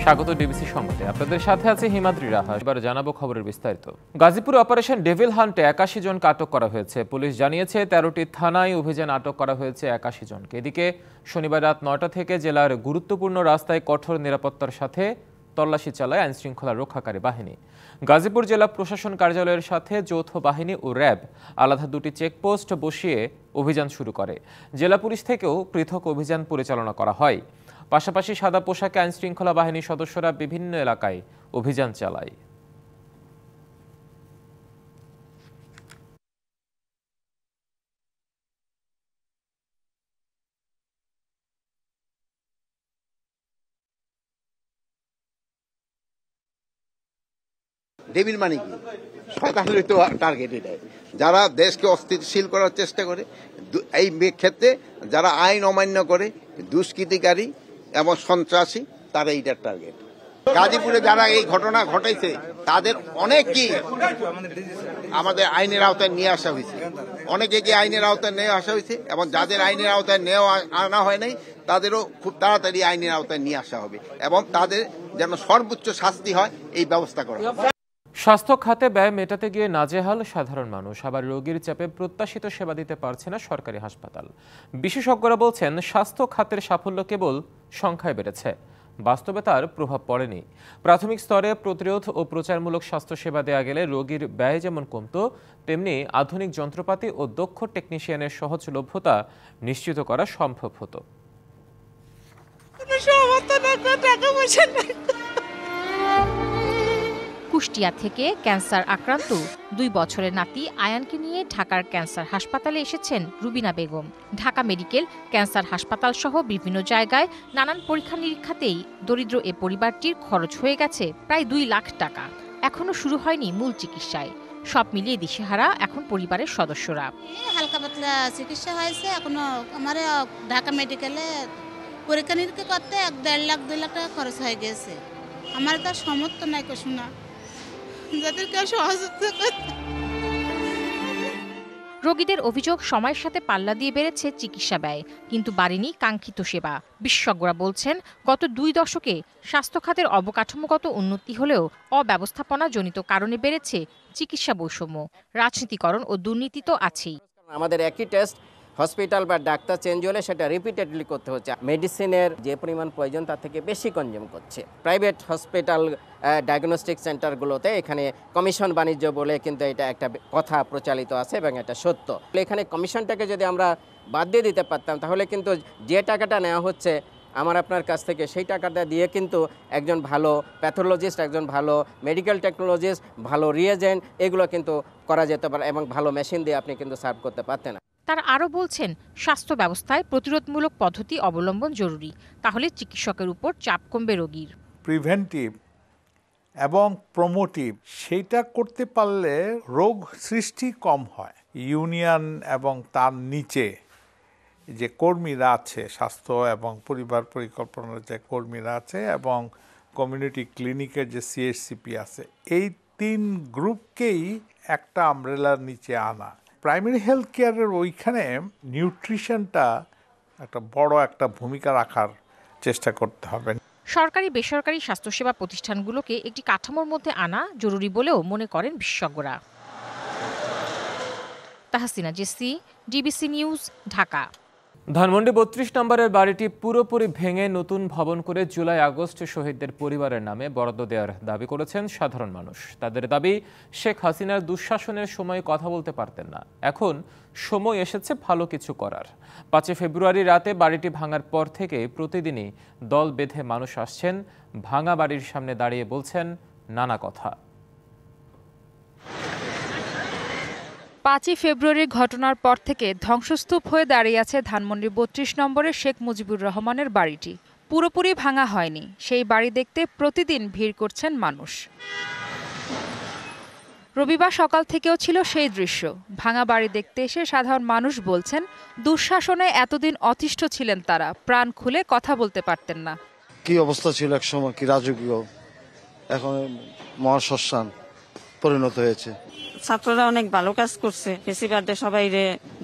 স্বাগত ডিবিসি সংবাদে। আপনাদের সাথে আছে হিমাদ্রি রাহা। এবার জানাবো খবরের বিস্তারিত। গাজীপুরে অপারেশন ডেভিল হান্টে ৮১ জনকে আটক করা হয়েছে। পুলিশ জানিয়েছে ১৩টি থানায় অভিযান আটক করা হয়েছে ৮১ জনকে। এদিকে শনিবার রাত ৯টা থেকে জেলার গুরুত্বপূর্ণ রাস্তায় কঠোর নিরাপত্তার সাথে তল্লাশি চালায় আইনশৃঙ্খলা রক্ষাকারী বাহিনী। গাজীপুর জেলা প্রশাসন কার্যালয়ের সাথে যৌথ বাহিনী ও র্যাব আলাদা দুটি চেকপোস্ট বসিয়ে অভিযান শুরু করে। জেলা পুলিশ থেকেও পৃথক অভিযান পরিচালনা করা হয়। পাশাপাশি সাদা পোশাকে আইনশৃঙ্খলা বাহিনীর সদস্যরা বিভিন্ন এলাকায় অভিযান চালায়। ডেভিল মানে কি? শয়তানের তো টার্গেট এটাই। যারা দেশকে অস্থিতিশীল করার চেষ্টা করে, এই ক্ষেত্রে যারা আইন অমান্য করে, দুষ্কৃতিকারী এবং সন্ত্রাসী, তারা এইটার টার্গেট। গাজীপুরে যারা এই ঘটনা ঘটাইছে তাদের অনেকই আমাদের আইনের আওতায় নিয়ে আসা হয়েছে, অনেকে আইনের আওতায় নিয়ে আসা হয়েছে এবং যাদের আইনের আওতায় আনা হয় নাই তাদেরও খুব তাড়াতাড়ি আইনের আওতায় নিয়ে আসা হবে এবং তাদের যেন সর্বোচ্চ শাস্তি হয় এই ব্যবস্থা করা হবে। স্বাস্থ্য খাতে ব্যয় মেটাতে গিয়ে নাজেহাল সাধারণ মানুষ। আবার রোগীর চাপে প্রত্যাশিত সেবা দিতে পারছে না সরকারি হাসপাতাল। বিশেষজ্ঞরা বলছেন স্বাস্থ্য খাতের সাফল্য কেবল সংখ্যায় বেড়েছে, বাস্তবে তার প্রভাব পড়েনি। প্রাথমিক স্তরে প্রতিরোধ ও প্রচারমূলক স্বাস্থ্যসেবা দেওয়া গেলে রোগীর ব্যয় যেমন কমত, তেমনি আধুনিক যন্ত্রপাতি ও দক্ষ টেকনিশিয়ানের সহজলভ্যতা নিশ্চিত করা সম্ভব হতো। কুষ্টিয়া থেকে ক্যান্সার আক্রান্ত ২ বছরের নাতি আয়ানকে নিয়ে ঢাকার ক্যান্সার হাসপাতালে এসেছেন রুবিনা বেগম। ঢাকা মেডিকেল, ক্যান্সার হাসপাতাল সহ বিভিন্ন জায়গায় নানান পরীক্ষা নিরীক্ষাতেই দরিদ্র এ পরিবারটির খরচ হয়ে গেছে প্রায় ২ লাখ টাকা। এখনো শুরু হয়নি মূল চিকিৎসায়। সব মিলিয়ে দিশেহারা এখন পরিবারের সদস্যরা। হালকা পাতলা চিকিৎসা হয়েছে, এখনো আমার ঢাকা মেডিকেলে পরীক্ষা নিরীক্ষা করতে ১.৫ লাখ ২ লাখ টাকা খরচ হয়ে গেছে। আমার তার সমর্থ নাই শোনা, যাদেরকে সহযোগিতা করতে। রোগীদের অভিযোগ সময়ের সাথে পাল্লা দিয়ে বেড়েছে চিকিৎসা ব্যয়, কিন্তু বাড়েনি কাঙ্ক্ষিত সেবা। বিশেষজ্ঞরা বলছেন গত ২ দশকে স্বাস্থ্য খাতের অবকাঠামোগত উন্নতি হলেও অব্যবস্থাপনাজনিত কারণে বেড়েছে চিকিৎসা বৈষম্য। রাজনীতিকরণ ও দুর্নীতি তো আছেই। আমাদের একই টেস্ট হসপিটাল বা ডাক্তার চেঞ্জ হলে সেটা রিপিটেডলি করতে হচ্ছে। মেডিসিনের যে পরিমাণ প্রয়োজন তার থেকে বেশি কনজিউম করছে। প্রাইভেট হসপিটাল ডায়াগনস্টিক সেন্টারগুলোতে এখানে কমিশন বাণিজ্য বলে কিন্তু এটা একটা কথা প্রচলিত আছে এবং এটা সত্য। এখানে কমিশনটাকে যদি আমরা বাদ দিয়ে দিতে পারতাম তাহলে কিন্তু যে টাকাটা নেওয়া হচ্ছে আমার আপনার কাছ থেকে, সেই টাকাটা দিয়ে কিন্তু একজন ভালো প্যাথোলজিস্ট, একজন ভালো মেডিকেল টেকনোলজিস্ট, ভালো রিয়েজেন্ট এগুলো কিন্তু করা যেতে পারে এবং ভালো মেশিন দিয়ে আপনি কিন্তু সার্ভ করতে পারতেন না। তারা আরও বলছেন স্বাস্থ্য ব্যবস্থায় প্রতিরোধমূলক পদ্ধতি অবলম্বন জরুরি, তাহলে চিকিৎসকের উপর চাপ কমবে রোগীর। প্রিভেন্টিভ এবং প্রমোটিভ সেইটা করতে পারলে রোগ সৃষ্টি কম হয়। ইউনিয়ন এবং তার নিচে যে কর্মীরা আছে, স্বাস্থ্য এবং পরিবার পরিকল্পনার যে কর্মীরা আছে এবং কমিউনিটি ক্লিনিকের যে সিএইচসিপি আছে, এই ৩ গ্রুপকেই একটা আমব্রেলার নিচে আনা। প্রাইমারি হেলথ কেয়ারের ওইখানে নিউট্রিশনটা একটা বড় একটা ভূমিকা রাখার চেষ্টা করতে হবে। সরকারি বেসরকারি স্বাস্থ্যসেবা প্রতিষ্ঠানগুলোকে একটি কাঠামোর মধ্যে আনা জরুরি বলেও মনে করেন বিশেষজ্ঞরা। Tahsina Jesi, DBC news, Dhaka. ধানমন্ডি ৩২ নম্বরের বাড়িটি পুরোপুরি ভেঙে নতুন ভবন করে জুলাই আগস্ট শহীদদের পরিবারের নামে বরাদ্দ দেওয়ার দাবি করেছেন সাধারণ মানুষ। তাদের দাবি, শেখ হাসিনার দুঃশাসনের সময় কথা বলতে পারতেন না, এখন সময় এসেছে ভালো কিছু করার। ৫ ফেব্রুয়ারি রাতে বাড়িটি ভাঙার পর থেকে প্রতিদিনই দল বেঁধে মানুষ আসছেন, ভাঙা বাড়ির সামনে দাঁড়িয়ে বলছেন নানা কথা। ৫ ফেব্রুয়ারির ঘটনার পর থেকে ধ্বংসস্তূপ হয়ে দাঁড়িয়ে আছে ধানমন্ডি ৩২ নম্বরের শেখ মুজিবুর রহমানের বাড়িটি। পুরোপুরি ভাঙা হয়নি, সেই বাড়ি দেখতে প্রতিদিন ভিড় করছেন মানুষ। রবিবার সকাল থেকেও ছিল সেই দৃশ্য। ভাঙা বাড়ি দেখতে এসে সাধারণ মানুষ বলছেন দুঃশাসনে এতদিন অতিষ্ঠ ছিলেন তারা, প্রাণ খুলে কথা বলতে পারতেন না। কি অবস্থা ছিল একসময়, কি রাজকীয়, এখন মহাশ্মশান পরিণত হয়েছে। ছাত্ররা অনেক ভালো কাজ করছে, ফেসিবাদে সবাই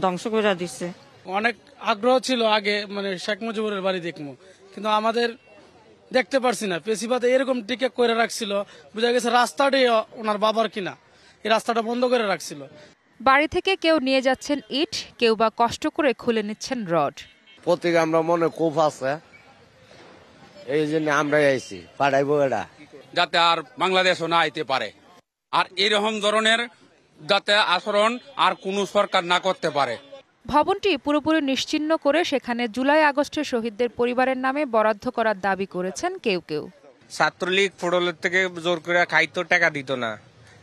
ধ্বংস করে দিচ্ছে। অনেক আগ্রহ ছিল আগে, মানে শেখ মুজিবুরের বাড়ি দেখবো, কিন্তু আমাদের দেখতে পারছি না। পেশিবাদ এরকম টিকে করে রাখছিল, বোঝা গেছে রাস্তাটাই ওনার বাবার কিনা, এই রাস্তাটা বন্ধ করে রাখছিল। বাড়ি থেকে কেউ নিয়ে যাচ্ছেন ইট, কেউ বা কষ্ট করে খুলে নিচ্ছেন রড। প্রত্যেকে আমরা মনে খুব আছে, এই জন্য আমরা আইছি পাঠাইবো এটা, যাতে আর বাংলাদেশও না আইতে পারে, আর এরকম ধরনের যাতে আচরণ আর কোনো সরকার না করতে পারে। ভবনটি পুরোপুরি নিশ্চিহ্ন করে সেখানে জুলাই আগস্টের শহীদদের পরিবারের নামে বরাদ্দ করার দাবি করেছেন কেউ কেউ। ছাত্রলীগ ফুটবলের থেকে জোর করে খাইতো, টাকা দিত না।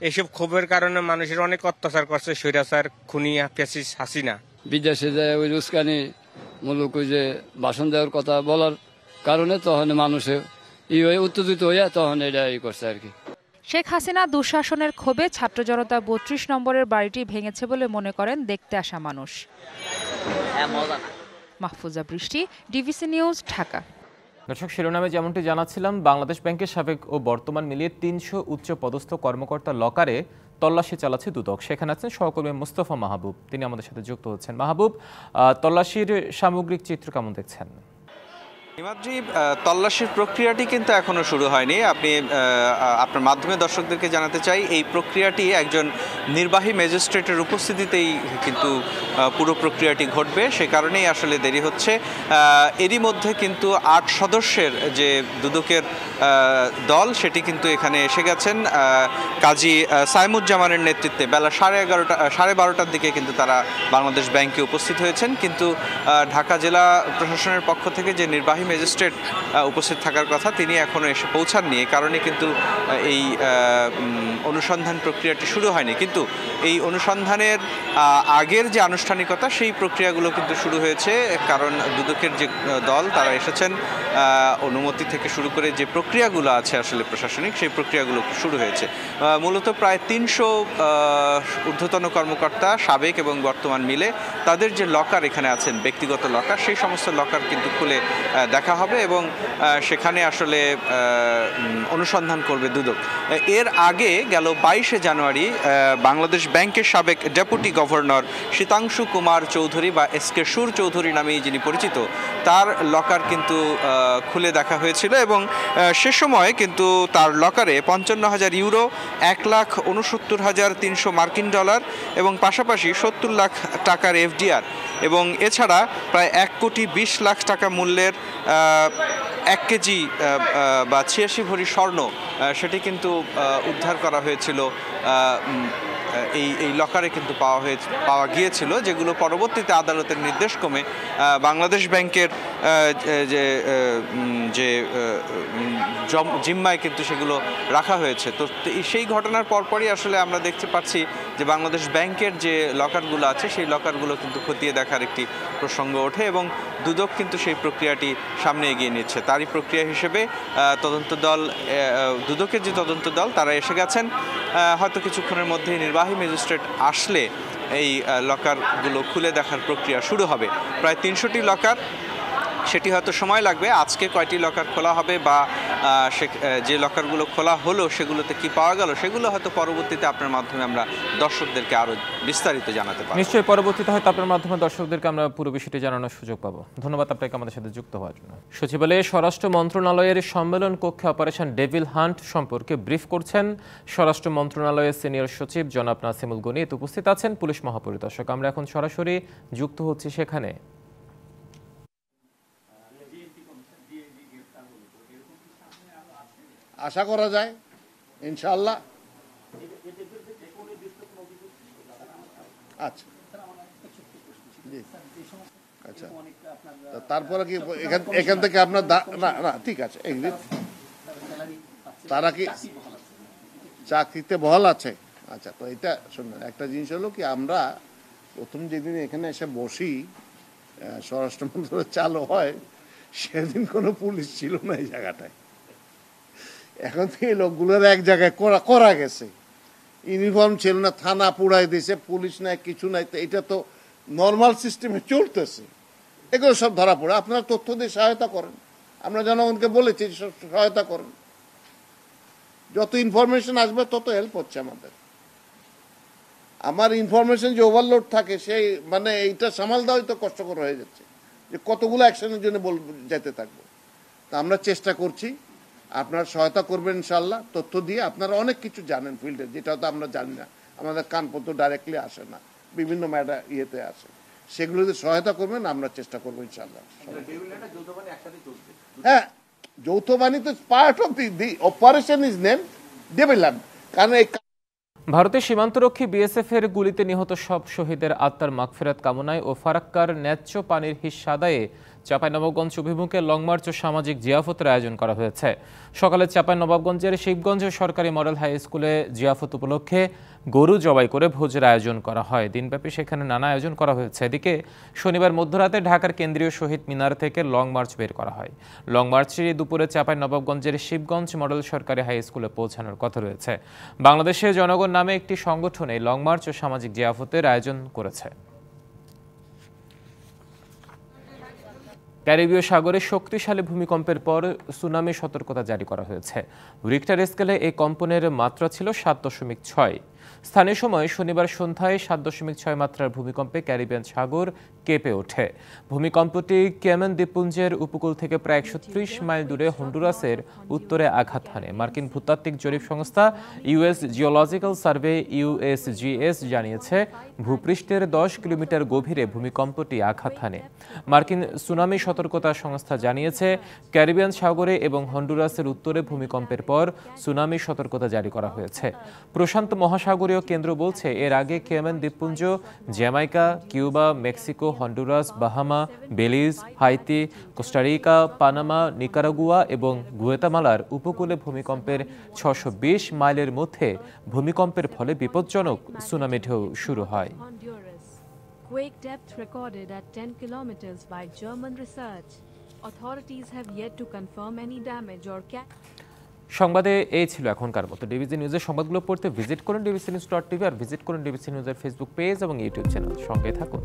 এসব ক্ষোভের কারণে মানুষের অনেক অত্যাচার করছে স্বৈরাচার খুনি ফ্যাসিস্ট হাসিনা। বিদেশে যায় ওই উস্কানি মূলক ওই যে ভাষণ দেওয়ার কথা বলার কারণে তখন মানুষে উত্তেজিত হইয়া তখন এটা করছে আর কি। শেখ হাসিনা দুঃশাসনের ক্ষোভে ছাত্র জনতা ৩২ নম্বরের বাড়িটি ভেঙেছে বলে মনে করেন দেখতে আসা মানুষ। মাহফুজা বৃষ্টি, ডিভিসি নিউজ, ঢাকা। দর্শক, শিরোনামে যেমনটি জানাচ্ছিলাম, বাংলাদেশ ব্যাংকের সাবেক ও বর্তমান মিলিয়ে ৩০০ উচ্চ পদস্থ কর্মকর্তার লকারে তল্লাশি চালাচ্ছে দুদক। সেখানে আছেন সহকর্মী মুস্তফা মাহবুব, তিনি আমাদের সাথে যুক্ত হচ্ছেন। মাহবুব, তল্লাশির সামগ্রিক চিত্র কেমন দেখছেন? হিমাদ্রি, তল্লাশির প্রক্রিয়াটি কিন্তু এখনো শুরু হয়নি। আপনার মাধ্যমে দর্শকদেরকে জানাতে চাই, এই প্রক্রিয়াটি একজন নির্বাহী ম্যাজিস্ট্রেটের উপস্থিতিতেই কিন্তু পুরো প্রক্রিয়াটি ঘটবে, সে কারণেই আসলে দেরি হচ্ছে। এরই মধ্যে কিন্তু ৮ সদস্যের যে দুদকের দল, সেটি কিন্তু এখানে এসে গেছেন। কাজী সাইমুজ্জামানের নেতৃত্বে বেলা 11:30টার দিকে কিন্তু তারা বাংলাদেশ ব্যাংকে উপস্থিত হয়েছেন। কিন্তু ঢাকা জেলা প্রশাসনের পক্ষ থেকে যে নির্বাহী ম্যাজিস্ট্রেট উপস্থিত থাকার কথা, তিনি এখনও এসে পৌঁছাননি। এই কারণে কিন্তু এই অনুসন্ধান প্রক্রিয়াটি শুরু হয়নি। কিন্তু এই অনুসন্ধানের আগের যে আনুষ্ঠানিকতা, সেই প্রক্রিয়াগুলো কিন্তু শুরু হয়েছে। কারণ দুদকের যে দল, তারা এসেছেন, অনুমতি থেকে শুরু করে যে প্রক্রিয়াগুলো আছে আসলে প্রশাসনিক, সেই প্রক্রিয়াগুলো শুরু হয়েছে। মূলত প্রায় ৩০০ ঊর্ধ্বতন কর্মকর্তা, সাবেক এবং বর্তমান মিলে, তাদের যে লকার এখানে আছেন, ব্যক্তিগত লকার, সেই সমস্ত লকার কিন্তু খুলে দেখা হবে এবং সেখানে আসলে অনুসন্ধান করবে দুদক। এর আগে গেল 22শে জানুয়ারি বাংলাদেশ ব্যাংকের সাবেক ডেপুটি গভর্নর শীতাংশু কুমার চৌধুরী বা এসকে সুর চৌধুরী নামেই যিনি পরিচিত, তার লকার কিন্তু খুলে দেখা হয়েছিল এবং সে সময় কিন্তু তার লকারে 55,000 ইউরো, 1,69,300 মার্কিন ডলার এবং পাশাপাশি 70 লাখ টাকার এফডিআর এবং এছাড়া প্রায় 1,20,00,000 টাকা মূল্যের 1 কেজি বা 86 ভরি স্বর্ণ, সেটি কিন্তু উদ্ধার করা হয়েছিল। এই লকারে কিন্তু পাওয়া গিয়েছিল, যেগুলো পরবর্তীতে আদালতের নির্দেশ ক্রমে বাংলাদেশ ব্যাংকের যে জিম্মায় কিন্তু সেগুলো রাখা হয়েছে। তো সেই ঘটনার পরপরই আসলে আমরা দেখতে পাচ্ছি যে বাংলাদেশ ব্যাংকের যে লকারগুলো আছে, সেই লকারগুলো কিন্তু খতিয়ে দেখার একটি প্রসঙ্গ ওঠে এবং দুদক কিন্তু সেই প্রক্রিয়াটি সামনে এগিয়ে নিচ্ছে। তারই প্রক্রিয়া হিসেবে তদন্ত দল, দুদকের যে তদন্ত দল, তারা এসে গেছেন। হয়তো কিছুক্ষণের মধ্যেই নির্বাহী ম্যাজিস্ট্রেট আসলে এই লকারগুলো খুলে দেখার প্রক্রিয়া শুরু হবে। প্রায় 300টি লকার, সেটি হয়তো সময় লাগবে। আজকে কয়টি লকার খোলা হবে বা যে লকারগুলো খোলা হলো সেগুলোতে কি পাওয়া গেল, সেগুলো হয়তো পরবর্তীতে আপনার মাধ্যমে আমরা দর্শকদেরকে আরও বিস্তারিত জানাতে পারব। নিশ্চয়ই পরবর্তীতে হয়তো আপনার মাধ্যমে দর্শকদেরকে আমরা পুরো বিষয়টি জানানোর সুযোগ পাবো। ধন্যবাদ আপনাকে আমাদের সাথে যুক্ত হওয়ার জন্য। সচিবালয়ে স্বরাষ্ট্র মন্ত্রণালয়ের সম্মেলন কক্ষে অপারেশন ডেভিল হান্ট সম্পর্কে ব্রিফ করছেন স্বরাষ্ট্র মন্ত্রণালয়ের সিনিয়র সচিব জনাব নাসিমুল গণি। উপস্থিত আছেন পুলিশ মহাপরিদর্শক। আমরা এখন সরাসরি যুক্ত হচ্ছি সেখানে। আশা করা যায় ইনশাআল্লাহ। আচ্ছা, আচ্ছা, তারপরে কি এখান থেকে আপনার না ঠিক আছে, তারা কি চাকরিতে বহাল আছে? আচ্ছা, তো এটা শুনুন, একটা জিনিস হলো কি, আমরা প্রথম যেদিন এখানে এসে বসি, স্বরাষ্ট্র মন্ত্রণালয় চালু হয়, সেদিন কোনো পুলিশ ছিল না এই জায়গাটায়। এখন থেকে লোকগুলোর এক জায়গায় করা গেছে, ইউনিফর্ম ছিল না, থানা পুড়াই দিয়েছে, পুলিশ নাই, কিছু নাই। তো এটা তো নর্মাল সিস্টেমে চলতেছে, এগুলো সব ধরা পড়ে। আপনারা তথ্য দিয়ে সহায়তা করেন, আমরা জনগণকে বলেছি সহায়তা করেন, যত ইনফরমেশন আসবে তত হেল্প হচ্ছে আমাদের। আমার ইনফরমেশন যে ওভারলোড থাকে, সেই মানে এইটা সামাল দেওয়াই তো কষ্টকর হয়ে যাচ্ছে, যে কতগুলো অ্যাকশনের জন্য যেতে থাকবো। তা আমরা চেষ্টা করছি আপনারা সহায়তা করবেন ইনশাল্লাহ। তথ্য দিয়ে আপনারা অনেক কিছু জানেন ফিল্ডে, যেটা তো আমরা জানি না, আমাদের কানপত্র ডাইরেক্টলি আসে না, বিভিন্ন ম্যাটার ইয়েতে আসে, সেগুলোতে সহায়তা করবেন, আমরা চেষ্টা করবো ইনশাল্লাহ। হ্যাঁ, যৌথ বাহিনী তো part of the operation is name devil hand, কারণ এই ভারতের সীমান্তরক্ষী বিএসএফ এর গুলিতে নিহত সব শহীদের আত্মার মাগফিরাত কামনায় ও ফারাক্কার ন্যায্য পানির হিস্ আদায়ে চাঁপাইনবাবগঞ্জ অভিমুখে লং মার্চ ও সামাজিক জিয়াফতের আয়োজন করা হয়েছে। সকালে চাঁপাইনবাবগঞ্জের শিবগঞ্জ সরকারি মডেল হাই স্কুলে জিয়াফত উপলক্ষে গরু জবাই করে ভোজের আয়োজন করা হয়। দিনব্যাপী সেখানে নানা আয়োজন করা হয়েছে। এদিকে শনিবার মধ্যরাতে ঢাকার কেন্দ্রীয় শহীদ মিনার থেকে লং মার্চ বের করা হয়। লং মার্চটি দুপুরে চাঁপাইনবাবগঞ্জের শিবগঞ্জ মডেল সরকারি হাই স্কুলে পৌঁছানোর কথা রয়েছে। বাংলাদেশের জনগণ নামে একটি সংগঠন এই লং মার্চ ও সামাজিক জিয়াফতের আয়োজন করেছে। ক্যারিবীয় সাগরে শক্তিশালী ভূমিকম্পের পর সুনামি সতর্কতা জারি করা হয়েছে। রিক্টার স্কেলে এই কম্পনের মাত্রা ছিল ৭.৬। স্থানীয় সময় শনিবার সন্ধ্যায় ৭.৬ মাত্রার ভূমিকম্পে ক্যারিবিয়ান সাগর কেঁপে ওঠে। ভূমিকম্পটি কেমেন দ্বীপপুঞ্জের উপকূল থেকে প্রায় ১৩০ মাইল দূরে হন্ডুরাসের উত্তরে আঘাত হানে। মার্কিন ভূতাত্ত্বিক জরিপ সংস্থা ইউএস জিওলজিক্যাল সার্ভে ইউএসজিএস জানিয়েছে ভূপৃষ্ঠের ১০ কিলোমিটার গভীরে ভূমিকম্পটি আঘাত হানে। মার্কিন সুনামি সতর্কতা সংস্থা জানিয়েছে ক্যারিবিয়ান সাগরে এবং হন্ডুরাসের উত্তরে ভূমিকম্পের পর সুনামি সতর্কতা জারি করা হয়েছে। প্রশান্ত মহাসাগরীয় কেন্দ্র বলছে এর আগে কেমেন দ্বীপপুঞ্জ, Jamaica, Cuba, Mexico, Honduras, Bahama, Belize, Haiti, Costa Rica, Panama, Nicaragua এবং গুয়েতামালার উপকূলে ভূমিকম্পের ৬২০ মাইলের মধ্যে ভূমিকম্পের ফলে বিপজ্জনক সুনামি ঢেউ শুরু হয়। Quake depth recorded at 10 kilometers by German research. Authorities have yet to confirm any damage or সংবাদে এই ছিল এখনকার মতো। ডিবিসি নিউজের সংবাদগুলো পড়তে ভিজিট করুন dbcnews.tv আর ভিজিট করুন ডিবিসি নিউজের ফেসবুক পেজ এবং ইউটিউব চ্যানেল। সঙ্গে থাকুন।